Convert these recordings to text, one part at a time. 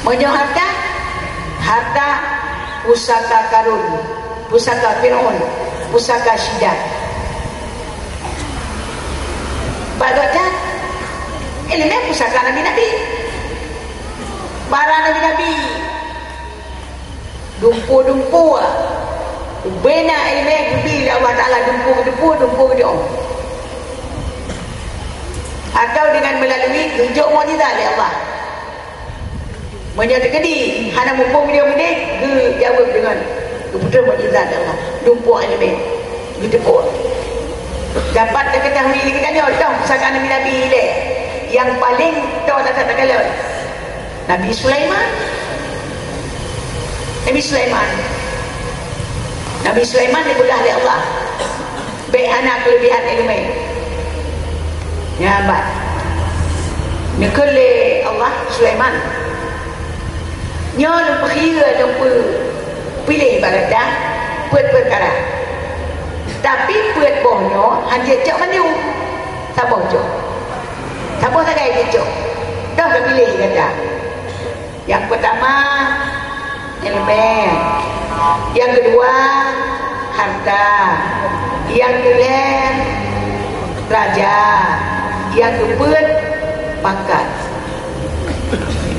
Menyo harta pusaka Karun, pusaka Fir'aun, pusaka Syidat. Bagusnya ilmu pusaka Nabi-Nabi, barang Nabi-Nabi, dumpu bena ilmu bila Allah Ta'ala dumpu dia. Atau dengan melalui tunjuk mukjizat oleh Allah. Menyata kedi hana mumpung dia mudik ke jawab dengan keputusan mukjizat Allah. Dumpu ilmu ditepuk. Dapat diketahui kita ni tahu pusaka Nabi-Nabi dia yang paling tahu tak kalau Nabi Sulaiman. Nabi Sulaiman dimudah oleh Allah. Baik anak kelebihan ilmu. Ya abad. Nekole Allah Sulaiman. Nyo lupa kira lupa pilih ibarat dah buat perkara. Tapi buat bohnya hanya cak manu. Sabar cak. Sabar tak gaya cak. Dah pilih kata. Yang pertama ilmu. Yang kedua harta. Yang ketiga raja. Yang keempat pangkat.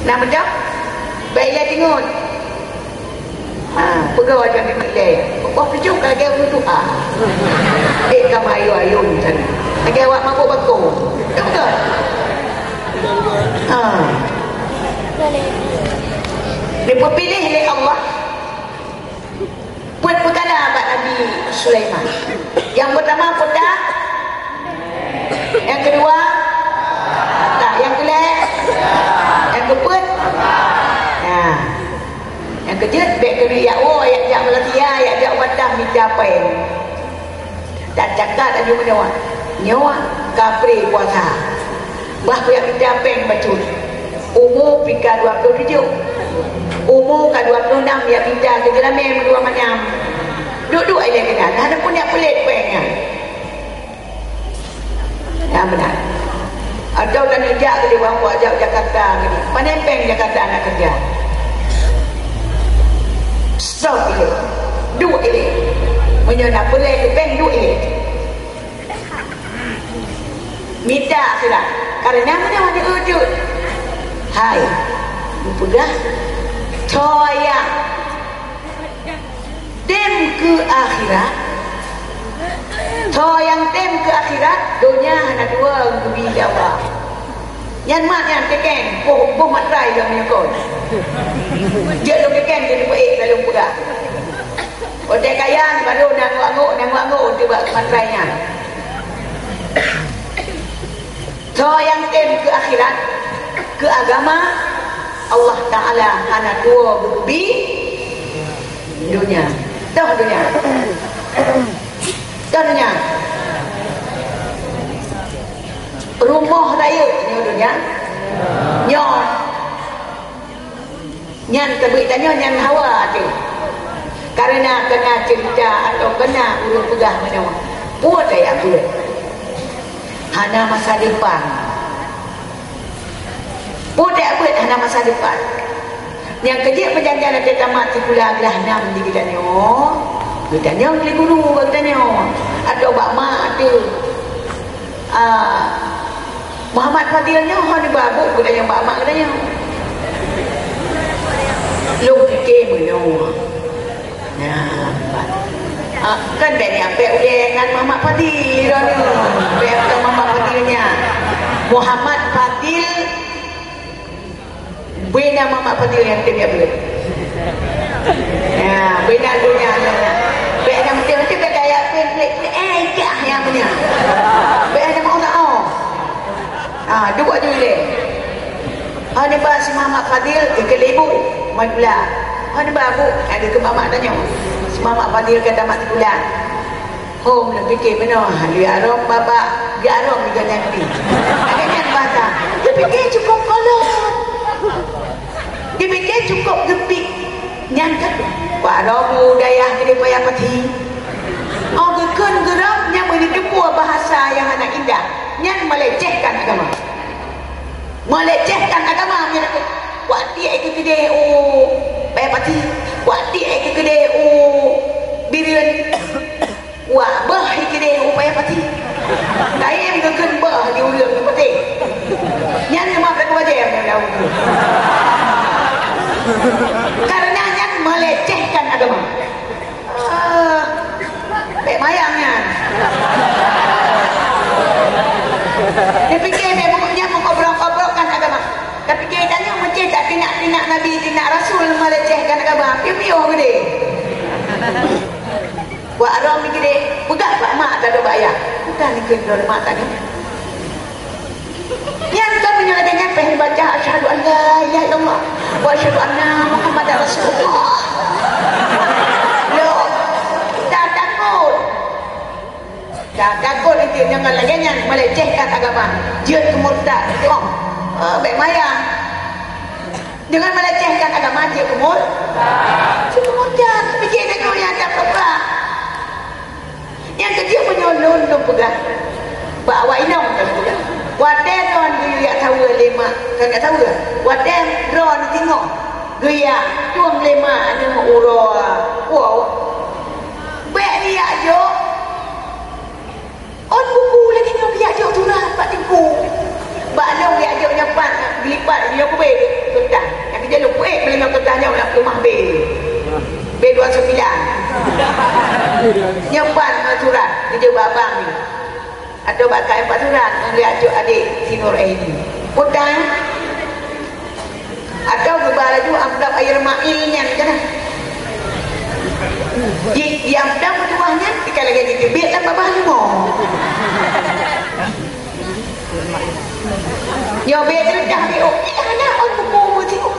Nah macam baiklah tengok. Pegawai jangan pilih. Kau percuma kalau dia untuk kamu ayu macam ni. Lagi awak mabuk bakul. Tak betul? Dia pilih oleh Allah. Buat perkara abad Nabi Sulaiman. Yang pertama pedang. Yang kedua yang ketiga yang keempat yang kejut baik kedua yang melatia yang wadah mencapai dan cakap dan juga nyawa kapri puasa bah yang mencapai bacun umur pika 27 umur ke 26 yang pindah ke dalam dua macam duduk aja kena ada pun yang pelik pengen yang benar. Atau dan kerja ke dia buat Jakarta ni. Penempeng Jakarta nak kerja. Stop ini. Dua ini. Menyana boleh ke bank dua ini. Minta sudah. Karena mana ada wujud. Hai. Mudah. Toya. Dem ke akhirat. So yang tem ke akhirat dunia hanya dua lebih jawab. Yang mak yang teken, boh matrai yang menyokong. Dia lu teken dia buat lalu pula. Otak kaya baru nanguk dia buat matrainya. So yang tem ke akhirat, ke agama Allah Taala hanya dua lebih dunia. Tahu dunia. Karena rumah raya ni dunia nyon nyan kebetulannya nyan hawa tu karena kena cerita atau kena urut pegah mana buat saya buat hana masa depan buat hana masa depan yang kerja perjanjian ada tamat sekolah gelah 6 di kita ni kita ni beli guru kita ni ada Mbak Mak ada Muhammad Fadilnya ada babuk kita ni Mbak Mak kita ni lu fikir mana kan dia ni apa boleh dengan Muhammad Fadil apa Muhammad Fadilnya Muhammad Fadil bina Muhammad Fadil yang dia boleh bina dunia baik ada mesti bergaya pelik ikah yang punya baik ada mau tak dua je boleh ada bahas Muhammad Fadil ke lebu madula ada babu ada ke mamak tanya si Muhammad Fadil kata mak bulan home nak fikir benar dia arom baba dia arom juga nanti ada yang bahasa dia fikir cukup kolot dia fikir cukup gepik nyangkat Pak Rabu dayah jadi payah pati. Oh gekun gerak yang mendepu bahasa yang anak indah. Yang melecehkan agama. Melecehkan agama. Wak dia ikut gede bayar pati wak dia gede birian wak bah gede bayar pati lain keken bah di ulang di pati nyan mah tak baca yang tahu karena nyan melecehkan agama baik mayangnya dia fikir dia pokoknya mengobrol-obrolkan agama tapi dia tanya macam tak tindak Nabi tindak Rasul melecehkan agama piu-piu gede buat orang gede pegang pak mak tak ada bayar bukan ni kena mak tak ada yang kan menyatakannya pengen baca asyhadu an la ilaha illallah wa asyhadu anna muhammadar rasulullah lo tak takut itu jangan lagi yang melecehkan agama dia kemurtad tengok baik mayang dengan melecehkan agama dia kemurtad fikir tengok yang tak apa yang kedua menyolong tu pegang bawa inam tu pegang wadah ron dia tahu lema kan tak tahu ke wadah ron tengok dia tuang lema ada uro wow baik dia jo on buku lagi nak dia jo tu lah pak tipu bak long dia jo nyapat gelipat dia apa be ketah yang dia lupa beli nak ketahnya nak rumah B29 nyempan surat dia babang ni atau bakai 4 surat dia ajuk adik si Nur Aini putang atau kebalaju amdap air mailnya kan di amdap tuahnya kita lagi di tibet dan babah limo nyobe terdah dia anak on buku tengok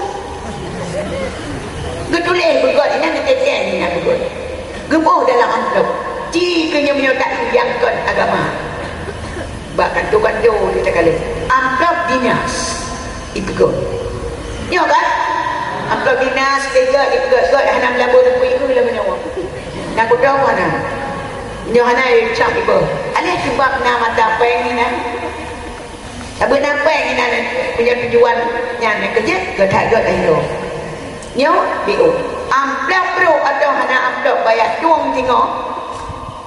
geduleh begot ini nak tetian ni nak begot gemuk dalam amplop jikanya menyotak yang kon agama bahkan tu bandu dia kali amplop dinas ipegot nyo kan amplop dinas lega ipegot god hanam labu tu iku la menyawa nak kodong mana nyo hana cak ibu alih sebab nama tapeng ni nak sabut napeng ni nak punya tujuan yang kerja gedak god ayo nyo biu amplop bro atau hana amplop bayar tuang tengok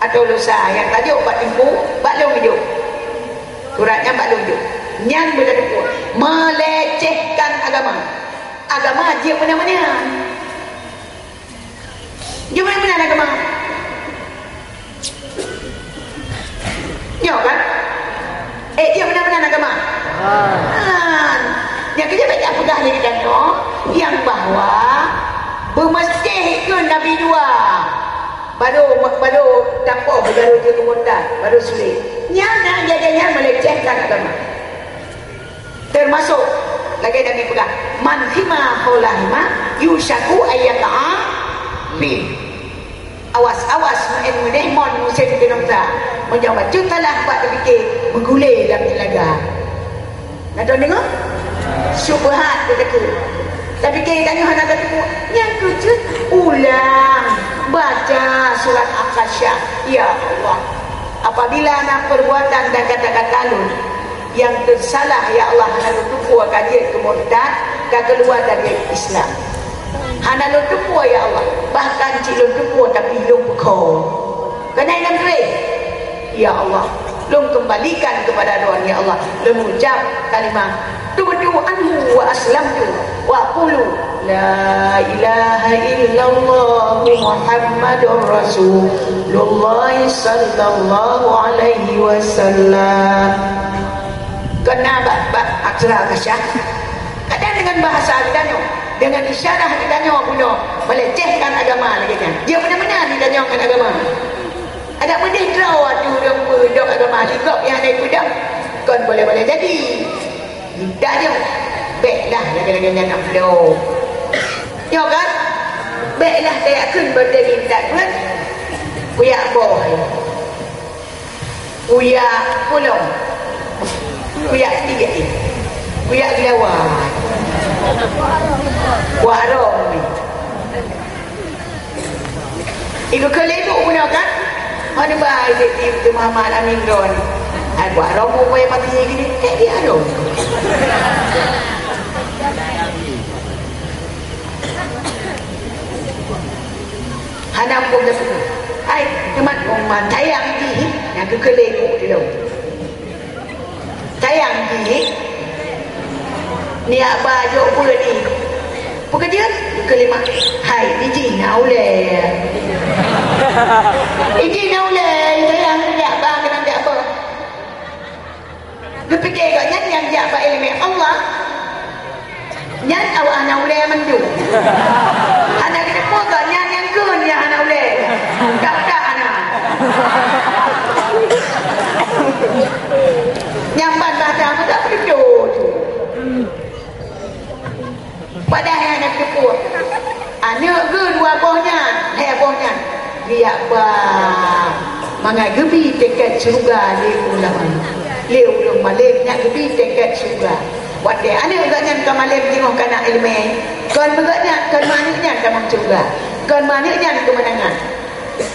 atau lusa yang tajuk bak timpu bak long hidup suratnya bak long hidup yang berlaku melecehkan agama dia mana-mana dia mana-mana agama nyo kan dia mana-mana agama yang kerja baik tak pegah lagi dan yang bahawa bermasjid ke Nabi dua baru tanpa baru dia kemudian baru sulit nyana jadinya melecehkan agama termasuk lagi Nabi pegang manhima haulahima yushaku ayyata'a bi awas mudah musim kenongsa menjawab cutalah buat terfikir menggulir dalam telaga nak tahu dengar syubhat begitu tapi kita tanya anak kata yang kecil ulang baca surat Al-Qasyah ya Allah apabila anak perbuatan dan kata-kata lu yang tersalah ya Allah lalu tupu kajian kemurtad dan keluar dari Islam hana lu tupu ya Allah bahkan cilun tupu tapi lu bekau kena ingat ya Allah lu kembalikan kepada Tuhan ya Allah lu mengucap kalimat tubuh anhu wa aslamtu wa qulu la ilaha illallah muhammadur rasulullah sallallahu alaihi wasallam kena bab aksara kasyah kadang dengan bahasa ditanya dengan isyarah ditanya punya melecehkan agama lagi kan dia benar-benar ditanyakan agama ada benih draw tu dok agama ligop yang ada kuda kon boleh jadi tidak dia baiklah lagi-lagi nak flow ya kan baiklah saya akan berdiri tak kan kuya boy kuya pulong kuya tiga kuya gelawar warong ni iku kelebuk pun kan mana baik di Muhammad Amin Ron buat romo boleh mati gini dia dong nampung dah semua. Ai, teman orang tayang di yang kekelego di laut. Tayang di ni baju pula ni. Pekerja kelima. Hai, izin naule. Izin naule, tayang tak bang kena tak apa. Dia fikir kat yang jabat ilmu Allah. Nyan awak naule mendu. Anak kita pun kat yang kun yang naule. Tak anak. Nyamban bahasa apa tak perlu tu. Padahal anak keput. Anak ke dua bohnya, bohnya. Dia mangai gebi dekat surga di ulang. Leu ulung malim nak gebi dekat surga. Wade anak agaknya ke malim tengok kana ilmu. Kon agaknya kon maniknya dalam surga. Kon maniknya kemenangan.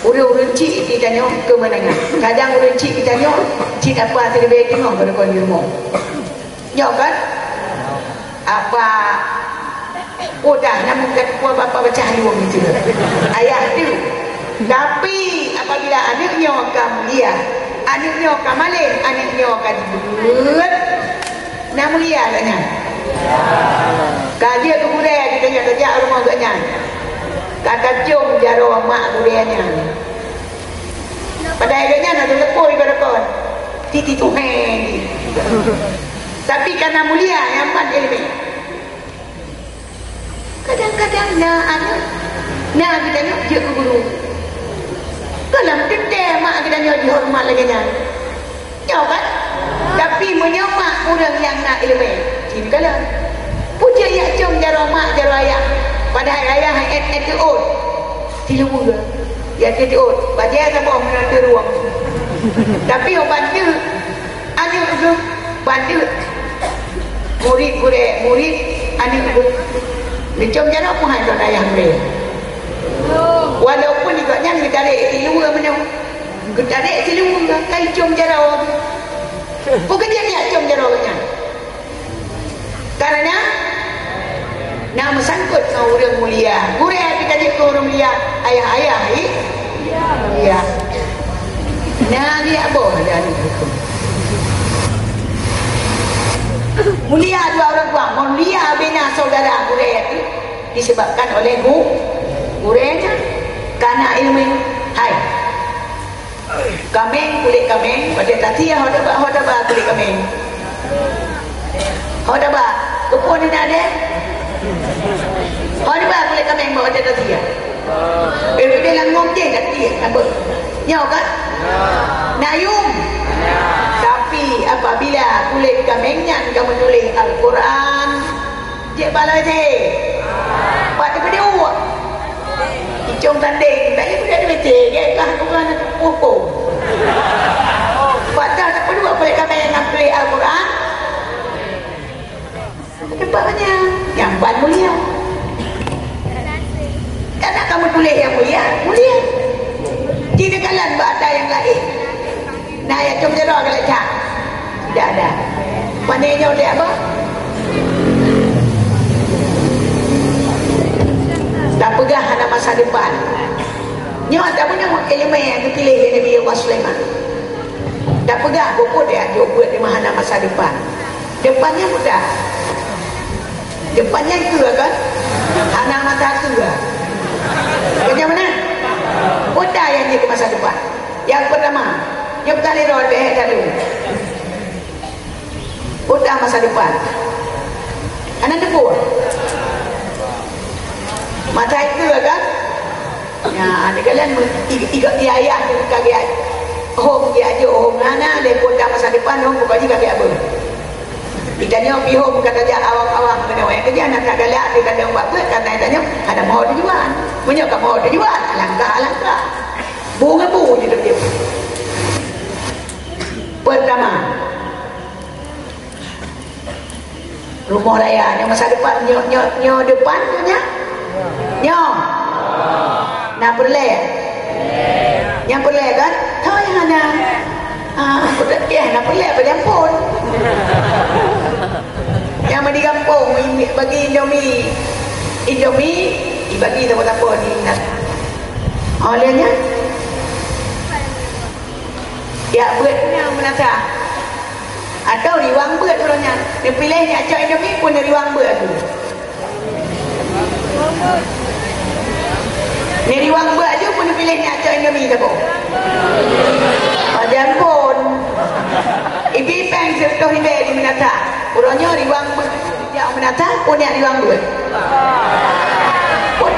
Urang-urang cik kita tanya kemenangan. Kadang urang cik kita tanya, cik apa terlebih tengok pada kon di rumah. Jawab kan? Apa dah namun kat puan bapa baca haluang itu. Ayah tu. Tapi apabila anaknya kamu dia, anaknya kamu maling, anaknya akan dibuat. Nama dia katanya. Kaji ke budaya kita tanya kerja rumah katanya. Kata cium jaro mak budayanya. Pada akhirnya nak lepoi pada kon. Titi Tuhan. Tapi karena mulia yang pan ilmu. Kadang-kadang nak kita nak dia ke guru. Kalau detail mak kita nak dihormat lagi nya. Tahu kan? Tapi menyomak orang yang nak ilmu. Jadi kalau puja ya cium jaro mak jaro ayah. Padahal ayah et ut. Tilu ya et ut. Baca apa menantu ruang. Tapi orang bantu anak tu bantu murid anak tu dicom jana pun ada ayah mereka. Walaupun ikutnya kita tarik tilu mana, kita tarik tilu kai com jana orang. Bukan dia com jana orangnya. Karena nama sangkut dengan orang mulia. Mulia kita jadi orang mulia. Ayah-ayah iya. Nah dia apa ada ni? Mulia dua orang tua. Mulia bina saudara mulia itu disebabkan oleh mulianya karena ilmu. Hai. Kameng kulit kameng pada tati hoda ba kulit kameng. Hoda ba kupon ni ada. Hoda ba kulit kameng bawa pada tati ya. Dia langong je tati apa? Nyau kan? Nayum. Tapi apabila kulit kamengnya kamu tulis Al-Quran, dia balai je. Buat apa dia buat? Icung tanding, tak boleh ada betul. Dia kan Quran pukul. Buat tak perlu buat kulit kameng yang tulis Al-Quran. Tempatnya yang ban mulia. Karena kamu tulis yang mulia. Tidak kalan ada yang lain. Nah ya cuma jero kalau cak. Tidak ada. Panenya oleh apa? Tak pegah ada masa depan. Nyo tak punya ilmu yang dipilih oleh Nabi Allah Sulaiman. Tak pegah pokok dia buat di mana masa depan. Depannya mudah. Depannya itu kan? Anak mata itu kan? Bagaimana? Mudah yang dia ke masa depan. Yang pertama, yang kali roh behek dulu. Mudah masa depan. Anak depan. Mata itu kan? Ya, ada kalian ikut dia ayah kaget. Home dia aja home nana le mudah masa depan home bukan juga kaget apa. Ditanya pi home kata dia awak-awak kena wae kerja nak tak galak dia kata buat apa kata tanya ada mau dijual. Punya kamu mau dijual alangkah. Bunga je dia. Pertama, rumah raya yang masa depan nyo depan punya nyo nak perle yang perle kan tahu yang ada nak perle pada pun yang di kampung bagi Indomie bagi apa ni Olehnya ya buatnya menasa atau riwang buat orangnya dia pilihnya cak Indomie pun dari riwang buat tu ni riwang buat je pun dia pilihnya cak Indomie tak apa padahal pun ibi peng serta hibe di menasa orangnya riwang buat yang menasa pun yang riwang buat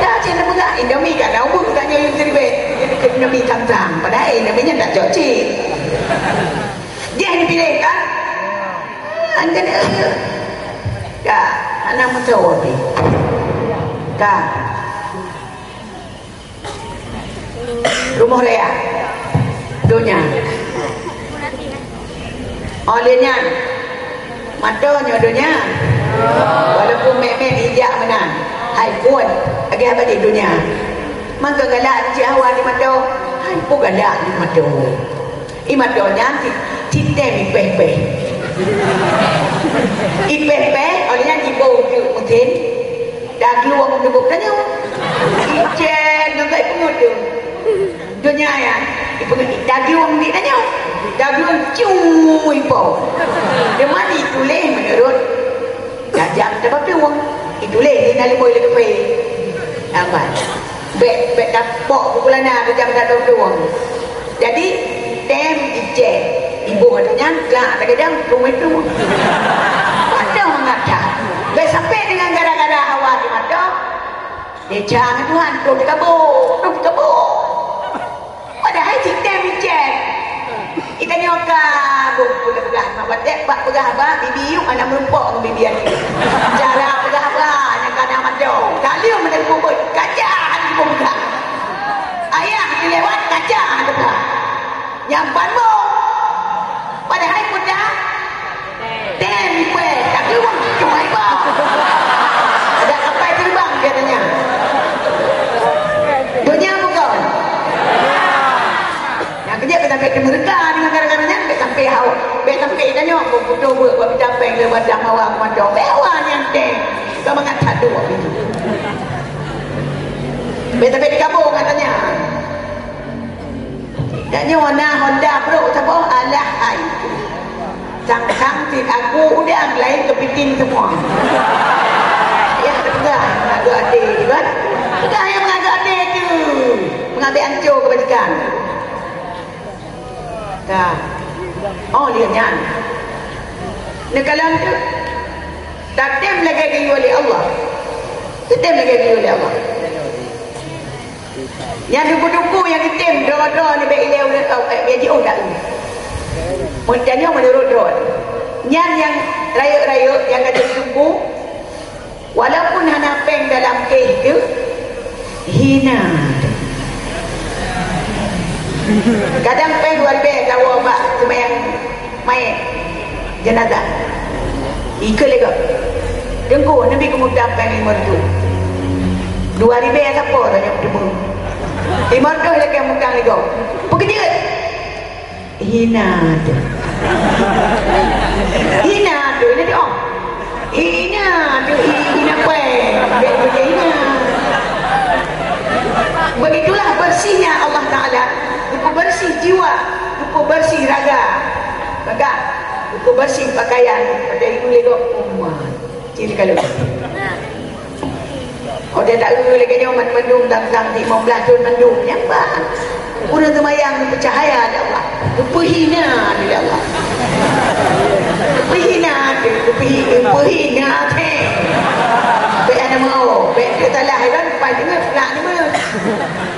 dah cina buka Indomie kat dah ubuk tak nyayun teribet jadi ke Indomie kantang padahal Indomie nya tak cocik dia yang dipilih kan anda ni dah anak mentawar ni dah rumah raya dunia olehnya matanya dunia walaupun mek-mek hijak menang hai pun lagi apa di dunia maka galak di awal di mata hai pun galak di mata imadonya titem ipeh-peh ipeh-peh olehnya ibu mungkin dah keluar duduk tanya ijen nggak pun tu dunia ya ibu dah keluar di tanya dah keluar cuy ibu dia mandi tulis menurut dah jam dapat uang itu leh nali boy le kape apa bet dapok bulannya ada jam dah 22 jadi tem ije ibu katanya enggak ada kadang rumah itu ada mengata bet sampai dengan gara-gara hawa di mata dia jangan Tuhan tu dikabur padahal tem ije kita nyoka buku pegah mak batek bak pegah apa bibi yuk anak merumpok dengan bibi ni cara pegah apa yang kana mado tak liu menang bubut kaca hati buka ayah lewat kaca ada yang banbo padahal mudah dem pe tak keluar cuma iba ada kapal terbang katanya dunia bukan yang kerja sampai ke mereka dengan gara-garanya sampai hawa sampai tanya bodoh buat bidapeng le wadang awak macam bewa yang teh kau mengata dua itu sampai kabur katanya tanya warna Honda Pro siapa alah hai sang tik aku udah lain kepiting semua ya enggak ada adik kan enggak yang mengagak adik tu mengambil hancur kebajikan dah oh lihatnya nekalan tu takdim lagi oleh Allah takdim lagi oleh Allah yang duku-duku yang kitim doa-doa ni baik ilai gaji dah Mudahnya menurut yang raya-raya yang ada duku walaupun hana peng dalam kes tu hina kadang peng luar biasa wabak sembahyang mayat jenazah ikut lega tengku Nabi kemudian peng merdu 2000 siapa tanya bertemu 500 lagi yang mukang lega pergi dia hina tu hina tu ini dia hina tu hina peng hina begitulah bersihnya Allah Ta'ala buku bersih jiwa buku bersih raga buku bersih pakaian pada ibu lega ciri kalau oh dia tak dulu lagi nyaman mendung tentang 15 tahun mendung nyapa udah semayang bercahaya ada Allah berhina dia Allah berhina teh baik ada mau baik dia tak lahir kan pai dengar nak ni mana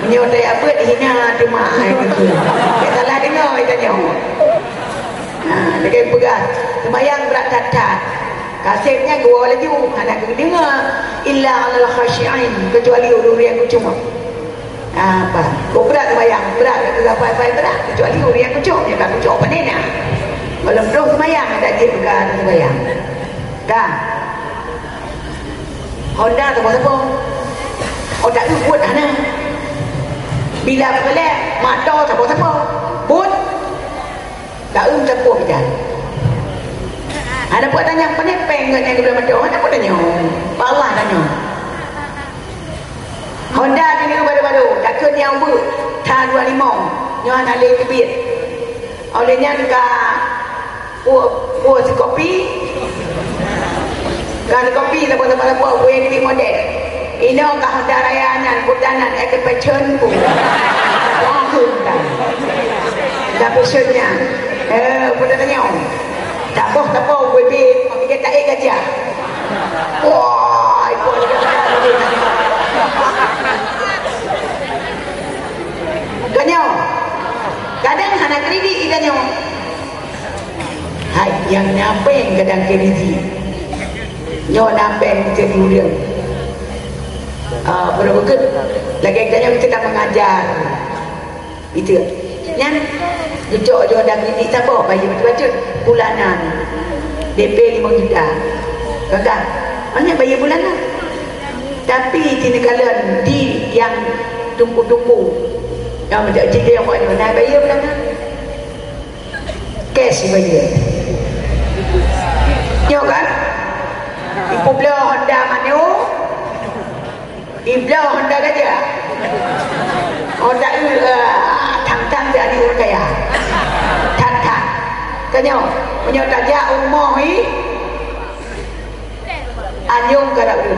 menyodai apa hina dia mahal gitu dia tak lah dengar dia nyawa dia kaya pegang semayang berat tatat kasihnya gua lagi ada dengar illa alal khashi'in kecuali orang yang kucuma apa kau berat semayang berat apa berat kecuali orang yang kucuk dia tak kucuk apa nena belum dong semayang ada dia pegang semayang dah Honda tu apa oh tak buat mana bila pelak mata siapa pun tak campur kita ada buat tanya penepeng dengan yang belum ada ada pun tanya balah tanya Honda ni baru-baru tak kena yang setengah 25 nyo nak le kebit olehnya ka buat kopi kan kopi la buat buat ni model ino ka hodarayanan butanan ekepecen bu langsung dah pesennya butannya tak boh gue bit kita tak gajah wah ibu kanyo kadang hana kredit ikanyo hai yang nyapeng kadang kredit nyo nampeng jadi uliang berapa lagi kanyo kita dah mengajar itu nyan jujur ada kredit tak apa bayar betul-betul bulanan DP 5 juta kakak banyak bayar bulanan tapi kini kalian di yang tumpu-tumpu yang macam cerita yang buat ni nak bayar bulanan cash bayar tengok kan ibu belah Honda mana ibu belah Honda gajah Honda thang dia ni orang kaya thang tengok punya tajak umur ni anyung kadang tu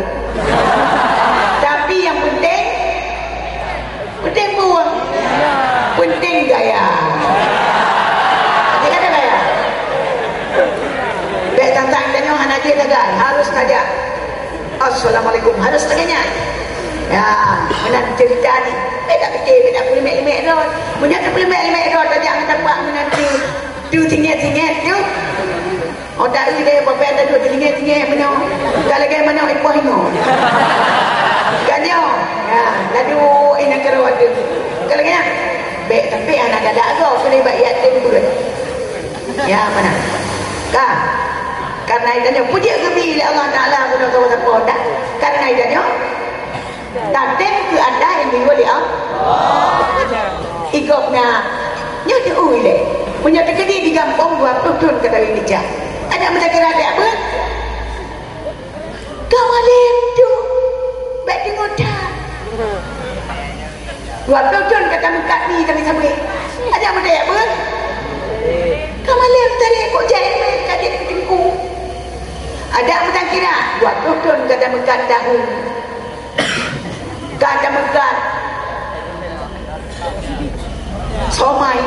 tapi yang penting buang penting gaya dia kata gaya baik tantang tengok anak dia tegal harus tajak assalamualaikum harus tegaknya ya menang cerita ni tak fikir tak boleh mek-mek dah punya tak boleh mek-mek dah tajak kita buat menanti tu tinggal-tinggal tu oh tak ada apa-apa tak ada tinggal-tinggal mana tak lagi mana ibu hingo kanyo ya lalu ini kerawat tu kalau kena baik tapi anak gadak tu boleh baik yatim pun ya mana kah karena itu puji kebi Allah Taala sudah tahu apa dah karena itu datem ke anda yang diwali ikutnya nyonya uile punya terjadi di kampung 20 tahun kata ini cak ada macam kira ada apa kawalim tu baik tengok dah 20 tahun kata muka ni kami sampai ada macam apa kawalim tadi kok jahit kaget ketengku ada macam kira 20 tahun kata muka tahu kata muka somai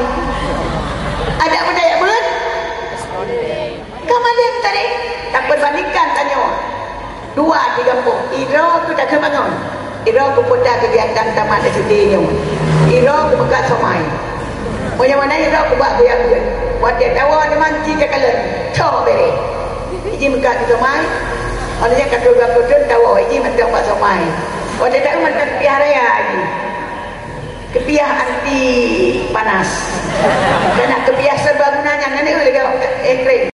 ada budaya ber kamalem tadi tak berbandingkan tanya 2 di kampung iro tu tak kemangon iro ku putar kegiatan tamat sedih iro ku bekat somai punya mana iro ku buat goyang buat dia tawa ni manci ke kalen coba beri iji bekat somai orangnya kata 20 tahun tawa iji mentang buat somai dia tak mentang piara ya lagi kebiah anti panas kena kebiah serba gunanya nanti boleh kau kering